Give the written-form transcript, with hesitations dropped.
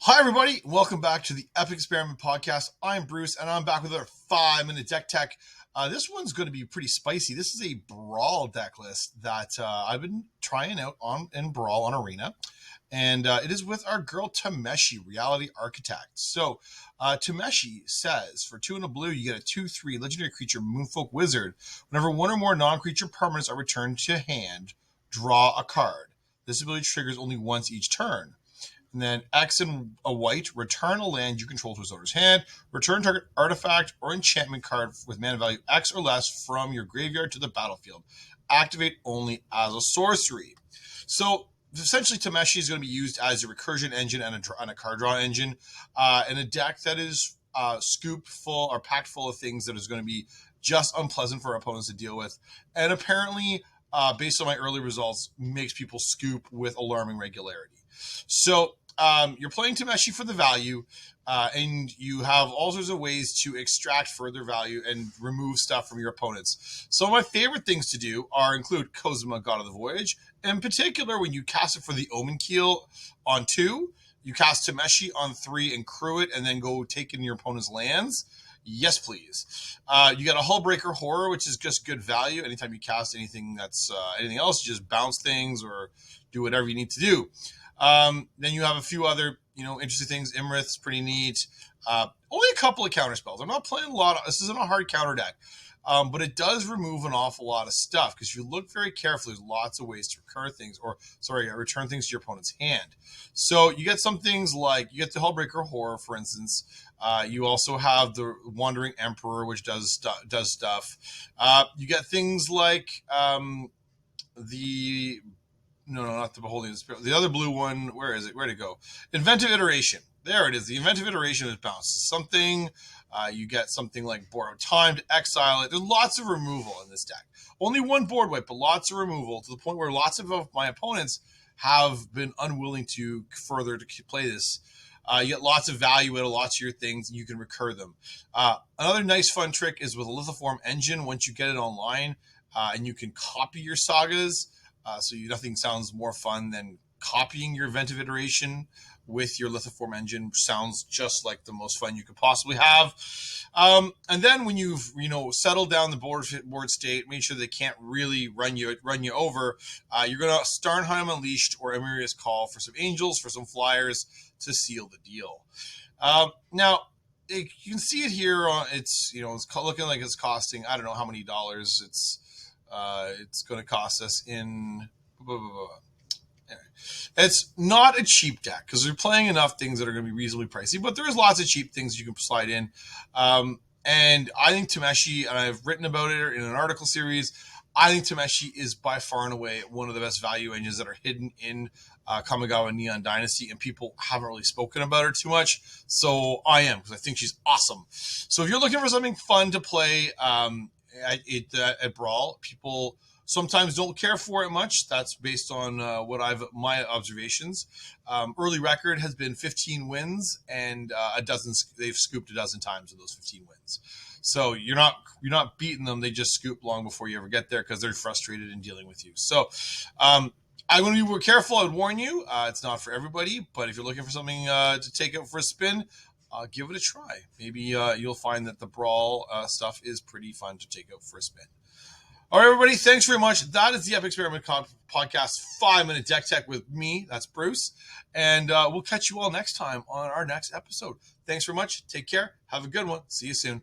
Hi, everybody. Welcome back to the Epic Experiment Podcast. I'm Bruce, and I'm back with another 5-minute deck tech. This one's going to be pretty spicy. This is a Brawl deck list that I've been trying out in Brawl on Arena, and it is with our girl Tameshi, Reality Architect. So Tameshi says, for 2 and a blue, you get a 2/3 legendary creature, Moonfolk Wizard. Whenever one or more non-creature permanents are returned to hand, draw a card. This ability triggers only once each turn. And then X and a white, return a land you control to its owner's hand. Return target artifact or enchantment card with mana value X or less from your graveyard to the battlefield. Activate only as a sorcery. So essentially, Tameshi is going to be used as a recursion engine and a card draw engine in a deck that is scooped full or packed full of things that is going to be just unpleasant for our opponents to deal with. And apparently, based on my early results, makes people scoop with alarming regularity. So you're playing Tameshi for the value, and you have all sorts of ways to extract further value and remove stuff from your opponents. Some of my favorite things to do include Kozma, God of the Voyage. In particular, when you cast it for the Omen Keel on 2, you cast Tameshi on 3 and crew it, and then go take in your opponent's lands. Yes, please. You got a Hullbreaker Horror, which is just good value. Anytime you cast anything that's anything else, you just bounce things or do whatever you need to do. Then you have a few other, interesting things. Imrith's pretty neat. Only a couple of counter spells. I'm not playing a lot. This isn't a hard counter deck, but it does remove an awful lot of stuff because if you look very carefully, there's lots of ways to return things to your opponent's hand. So you get some things like you get the Hullbreaker Horror, for instance. You also have the Wandering Emperor, which does stuff. You get things like not the Beholding Spirit. The other blue one, where is it? Where'd it go? Inventive Iteration. There it is. The Inventive Iteration is bounces something. You get something like Borrowed Time to exile it. There's lots of removal in this deck. Only one board wipe, but lots of removal to the point where lots of my opponents have been unwilling to further to play this. You get lots of value out of lots of your things, and you can recur them. Another nice fun trick is with a Lithoform engine. Once you get it online, and you can copy your sagas. So nothing sounds more fun than copying your Inventive Iteration with your Lithoform engine. Sounds just like the most fun you could possibly have. And then when you've settled down the board state, make sure they can't really run you over. You're gonna Starnheim Unleashed or Emeria's Call for some angels, for some flyers to seal the deal. Now. You can see it here. It's looking like it's costing I don't know how many dollars. It's going to cost us in. It's not a cheap deck because we're playing enough things that are going to be reasonably pricey, but there is lots of cheap things you can slide in. And I think Tameshi, and I've written about it in an article series, I think Tameshi is by far and away one of the best value engines that are hidden in Kamigawa Neon Dynasty, and people haven't really spoken about her too much. So I am, because I think she's awesome. So if you're looking for something fun to play, at Brawl, people sometimes don't care for it much. That's based on my observations. Early record has been 15 wins, and they've scooped a dozen times in those 15 wins. So you're not beating them. They just scoop long before you ever get there because they're frustrated in dealing with you. So I'm going to be more careful. I would warn you. It's not for everybody, but if you're looking for something to take out for a spin, give it a try. Maybe you'll find that the Brawl stuff is pretty fun to take out for a spin. All right, everybody, thanks very much. That is the Epic Experiment Podcast 5-minute deck tech with me. That's Bruce. And we'll catch you all next time on our next episode. Thanks very much. Take care. Have a good one. See you soon.